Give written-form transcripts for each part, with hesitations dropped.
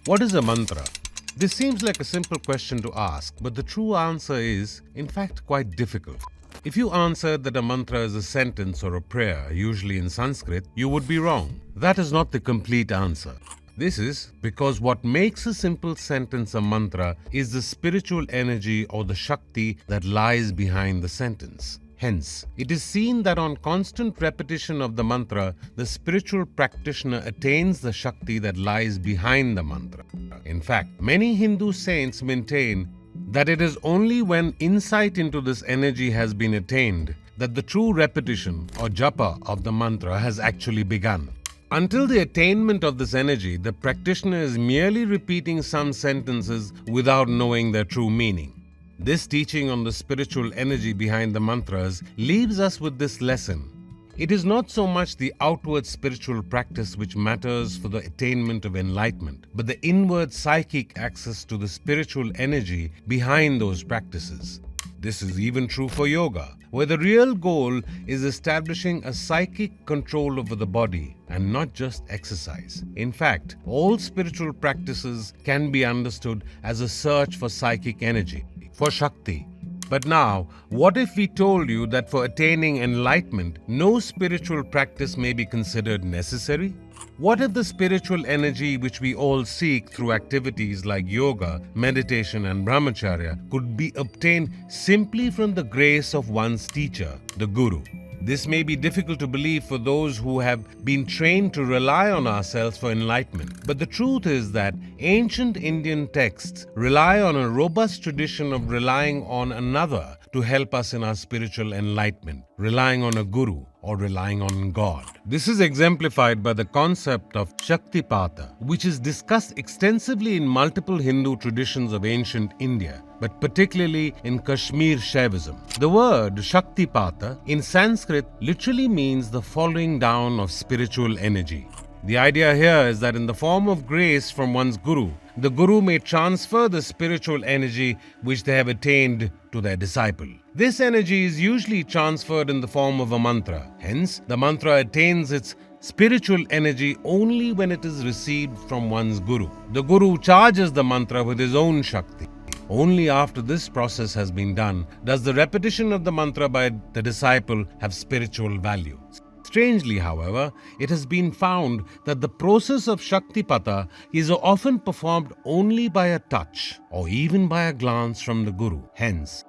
What is a mantra? This seems like a simple question to ask, but the true answer is, in fact, quite difficult. If you answered that a mantra is a sentence or a prayer, usually in Sanskrit, you would be wrong. That is not the complete answer. This is because what makes a simple sentence a mantra is the spiritual energy or the shakti that lies behind the sentence. Hence, it is seen that on constant repetition of the mantra, the spiritual practitioner attains the shakti that lies behind the mantra. In fact, many Hindu saints maintain that it is only when insight into this energy has been attained that the true repetition or japa of the mantra has actually begun. Until the attainment of this energy, the practitioner is merely repeating some sentences without knowing their true meaning. This teaching on the spiritual energy behind the mantras leaves us with this lesson. It is not so much the outward spiritual practice which matters for the attainment of enlightenment, but the inward psychic access to the spiritual energy behind those practices. This is even true for yoga, where the real goal is establishing a psychic control over the body and not just exercise. In fact, all spiritual practices can be understood as a search for psychic energy, for shakti. But now, what if we told you that for attaining enlightenment, no spiritual practice may be considered necessary? What if the spiritual energy which we all seek through activities like yoga, meditation and brahmacharya could be obtained simply from the grace of one's teacher, the Guru? This may be difficult to believe for those who have been trained to rely on ourselves for enlightenment. But the truth is that ancient Indian texts rely on a robust tradition of relying on another to help us in our spiritual enlightenment, relying on a guru or relying on God. This is exemplified by the concept of Shaktipāta, which is discussed extensively in multiple Hindu traditions of ancient India, but particularly in Kashmir Shaivism. The word Shaktipāta in Sanskrit literally means the falling down of spiritual energy. The idea here is that in the form of grace from one's guru, the guru may transfer the spiritual energy which they have attained to their disciple. This energy is usually transferred in the form of a mantra. Hence, the mantra attains its spiritual energy only when it is received from one's guru. The guru charges the mantra with his own shakti. Only after this process has been done does the repetition of the mantra by the disciple have spiritual value. Strangely, however, it has been found that the process of Shaktipāta is often performed only by a touch or even by a glance from the Guru. Hence,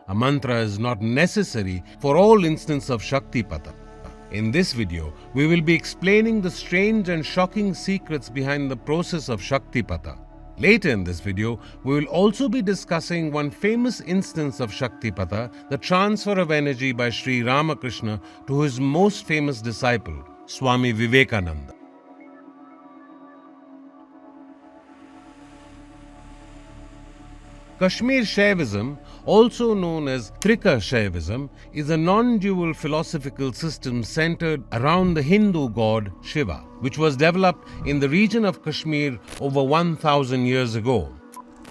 a mantra is not necessary for all instances of Shaktipāta. In this video, we will be explaining the strange and shocking secrets behind the process of Shaktipāta. Later in this video, we will also be discussing one famous instance of Shaktipāta, the transfer of energy by Sri Ramakrishna to his most famous disciple, Swami Vivekananda. Kashmir Shaivism, also known as Trika Shaivism, is a non-dual philosophical system centered around the Hindu god Shiva, which was developed in the region of Kashmir over 1,000 years ago.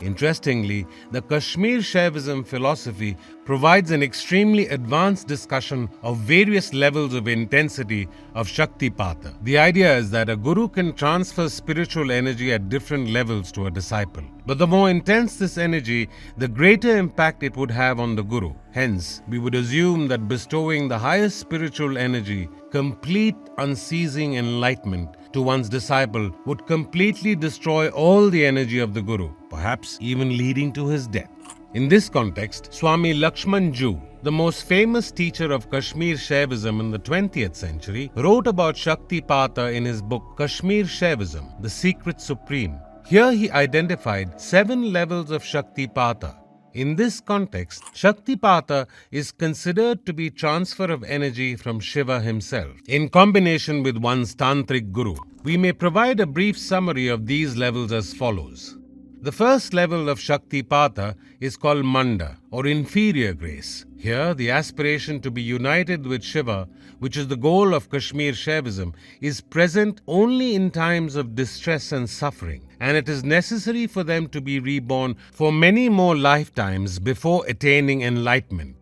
Interestingly, the Kashmir Shaivism philosophy provides an extremely advanced discussion of various levels of intensity of Shaktipāta. The idea is that a guru can transfer spiritual energy at different levels to a disciple. But the more intense this energy, the greater impact it would have on the guru. Hence, we would assume that bestowing the highest spiritual energy, complete unceasing enlightenment, to one's disciple would completely destroy all the energy of the guru, perhaps even leading to his death. In this context, Swami Lakshman Ju, the most famous teacher of Kashmir Shaivism in the 20th century, wrote about Shaktipāta in his book Kashmir Shaivism, The Secret Supreme. Here he identified 7 levels of Shaktipāta. In this context, Shaktipāta is considered to be transfer of energy from Shiva himself, in combination with one's tantric guru. We may provide a brief summary of these levels as follows. The first level of Shaktipāta is called Manda, or inferior grace. Here, the aspiration to be united with Shiva, which is the goal of Kashmir Shaivism, is present only in times of distress and suffering, and it is necessary for them to be reborn for many more lifetimes before attaining enlightenment.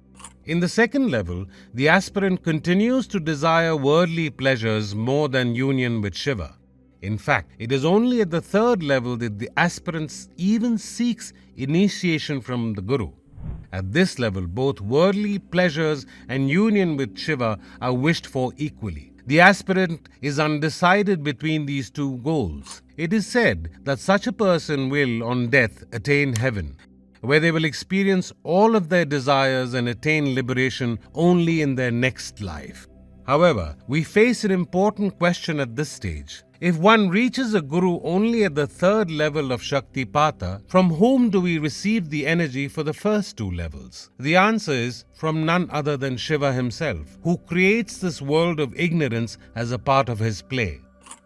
In the second level, the aspirant continues to desire worldly pleasures more than union with Shiva. In fact, it is only at the third level that the aspirant even seeks initiation from the Guru. At this level, both worldly pleasures and union with Shiva are wished for equally. The aspirant is undecided between these two goals. It is said that such a person will, on death, attain heaven, where they will experience all of their desires and attain liberation only in their next life. However, we face an important question at this stage. If one reaches a guru only at the third level of Shaktipāta, from whom do we receive the energy for the first two levels? The answer is from none other than Shiva himself, who creates this world of ignorance as a part of his play.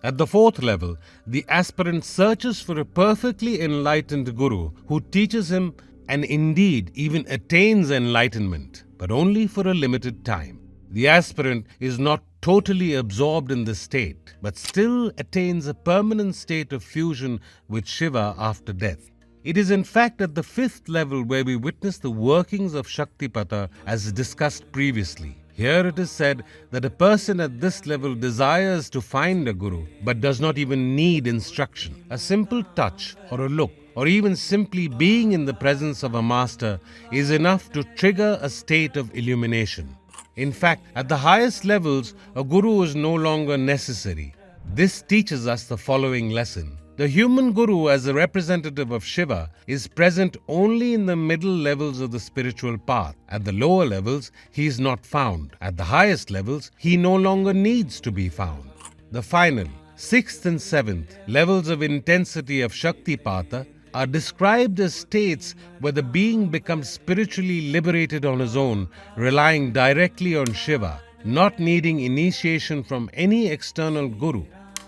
At the fourth level, the aspirant searches for a perfectly enlightened guru who teaches him and indeed even attains enlightenment, but only for a limited time. The aspirant is not totally absorbed in this state, but still attains a permanent state of fusion with Shiva after death. It is in fact at the fifth level where we witness the workings of Shaktipāta as discussed previously. Here it is said that a person at this level desires to find a guru, but does not even need instruction. A simple touch or a look, or even simply being in the presence of a master is enough to trigger a state of illumination. In fact, at the highest levels, a guru is no longer necessary. This teaches us the following lesson. The human guru, as a representative of Shiva, is present only in the middle levels of the spiritual path. At the lower levels, he is not found. At the highest levels, he no longer needs to be found. The final, sixth and seventh levels of intensity of Shaktipāta are described as states where the being becomes spiritually liberated on his own, relying directly on Shiva, not needing initiation from any external guru.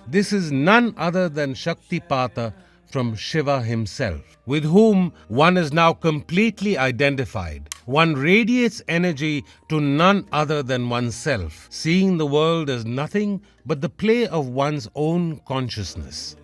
This is none other than Shaktipāta from Shiva himself, with whom one is now completely identified. One radiates energy to none other than oneself, seeing the world as nothing but the play of one's own consciousness.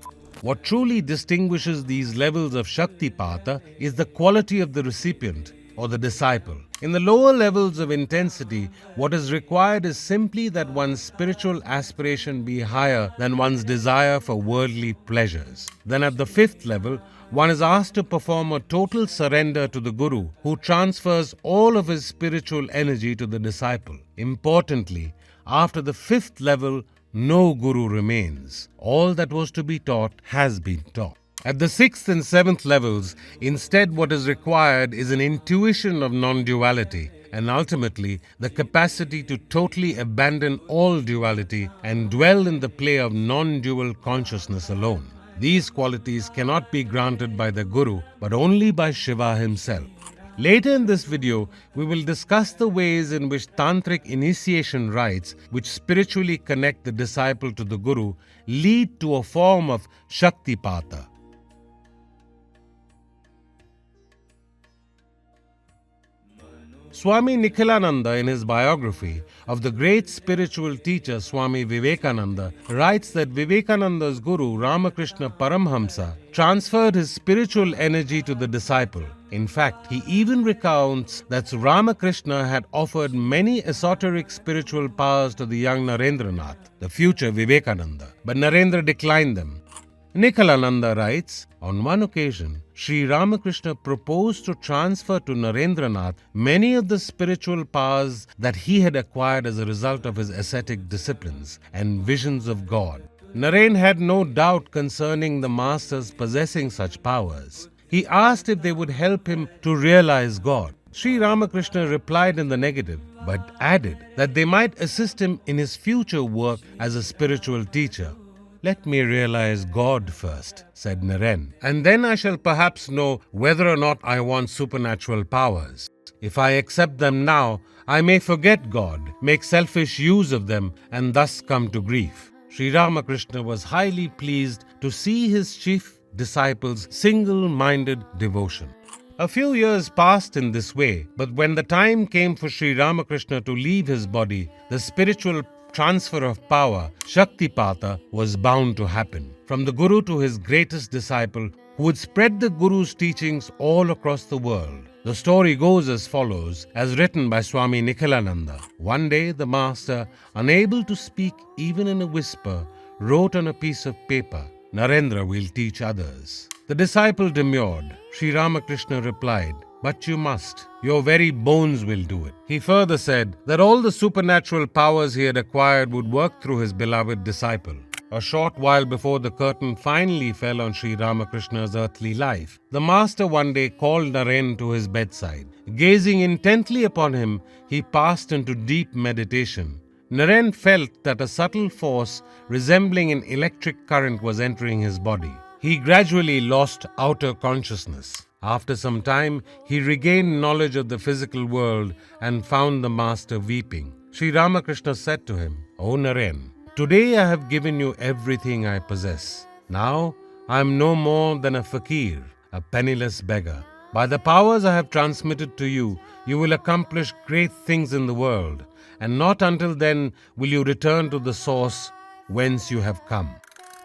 What truly distinguishes these levels of Shaktipāta is the quality of the recipient or the disciple. In the lower levels of intensity, what is required is simply that one's spiritual aspiration be higher than one's desire for worldly pleasures. Then at the fifth level, one is asked to perform a total surrender to the Guru, who transfers all of his spiritual energy to the disciple. Importantly, after the fifth level, no guru remains. All that was to be taught has been taught. At the sixth and seventh levels, instead what is required is an intuition of non-duality and ultimately the capacity to totally abandon all duality and dwell in the play of non-dual consciousness alone. These qualities cannot be granted by the Guru but only by Shiva himself. Later in this video, we will discuss the ways in which tantric initiation rites, which spiritually connect the disciple to the Guru, lead to a form of Shaktipāta. Swami Nikhilananda, in his biography of the great spiritual teacher Swami Vivekananda, writes that Vivekananda's guru Ramakrishna Paramhamsa transferred his spiritual energy to the disciple. In fact, he even recounts that Ramakrishna had offered many esoteric spiritual powers to the young Narendranath, the future Vivekananda, but Narendra declined them. Nikhilananda writes, on one occasion, Sri Ramakrishna proposed to transfer to Narendranath many of the spiritual powers that he had acquired as a result of his ascetic disciplines and visions of God. Naren had no doubt concerning the masters possessing such powers. He asked if they would help him to realize God. Sri Ramakrishna replied in the negative, but added that they might assist him in his future work as a spiritual teacher. Let me realize God first, said Naren, and then I shall perhaps know whether or not I want supernatural powers. If I accept them now, I may forget God, make selfish use of them, and thus come to grief. Sri Ramakrishna was highly pleased to see his chief disciple's single-minded devotion. A few years passed in this way, but when the time came for Sri Ramakrishna to leave his body, the spiritual transfer of power, Shaktipāta, was bound to happen. From the Guru to his greatest disciple, who would spread the Guru's teachings all across the world. The story goes as follows, as written by Swami Nikhilananda. One day, the master, unable to speak even in a whisper, wrote on a piece of paper, "Narendra will teach others." The disciple demurred. Sri Ramakrishna replied, "But you must. Your very bones will do it." He further said that all the supernatural powers he had acquired would work through his beloved disciple. A short while before the curtain finally fell on Sri Ramakrishna's earthly life, the master one day called Naren to his bedside. Gazing intently upon him, he passed into deep meditation. Naren felt that a subtle force resembling an electric current was entering his body. He gradually lost outer consciousness. After some time, he regained knowledge of the physical world and found the master weeping. Sri Ramakrishna said to him, "O Naren, today I have given you everything I possess. Now I am no more than a fakir, a penniless beggar. By the powers I have transmitted to you, you will accomplish great things in the world, and not until then will you return to the source whence you have come."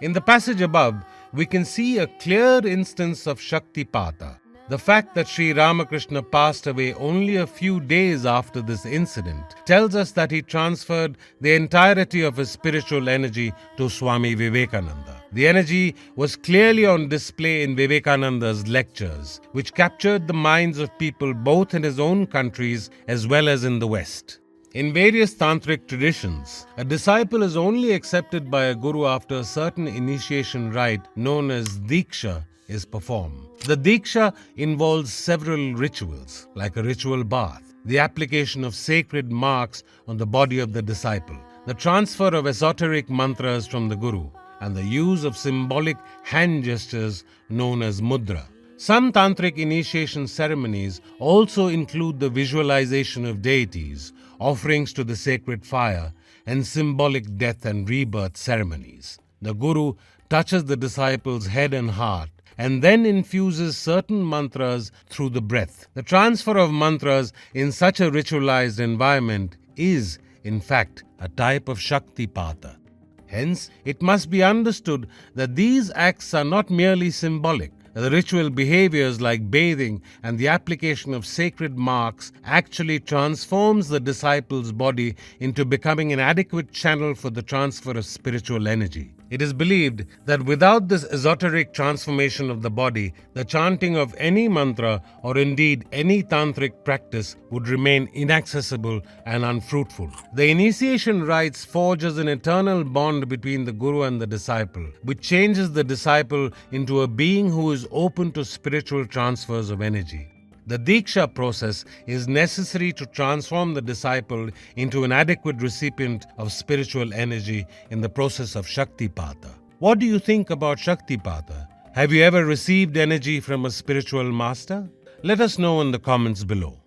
In the passage above, we can see a clear instance of Shaktipāta. The fact that Sri Ramakrishna passed away only a few days after this incident tells us that he transferred the entirety of his spiritual energy to Swami Vivekananda. The energy was clearly on display in Vivekananda's lectures, which captured the minds of people both in his own countries as well as in the West. In various tantric traditions, a disciple is only accepted by a guru after a certain initiation rite known as diksha is performed. The diksha involves several rituals, like a ritual bath, the application of sacred marks on the body of the disciple, the transfer of esoteric mantras from the guru, and the use of symbolic hand gestures known as mudra. Some tantric initiation ceremonies also include the visualization of deities, offerings to the sacred fire, and symbolic death and rebirth ceremonies. The guru touches the disciple's head and heart and then infuses certain mantras through the breath. The transfer of mantras in such a ritualized environment is, in fact, a type of Shaktipāta. Hence, it must be understood that these acts are not merely symbolic. The ritual behaviors like bathing and the application of sacred marks actually transforms the disciple's body into becoming an adequate channel for the transfer of spiritual energy. It is believed that without this esoteric transformation of the body, the chanting of any mantra or indeed any tantric practice would remain inaccessible and unfruitful. The initiation rites forges an eternal bond between the guru and the disciple, which changes the disciple into a being who is open to spiritual transfers of energy. The diksha process is necessary to transform the disciple into an adequate recipient of spiritual energy in the process of Shaktipāta. What do you think about Shaktipāta? Have you ever received energy from a spiritual master? Let us know in the comments below.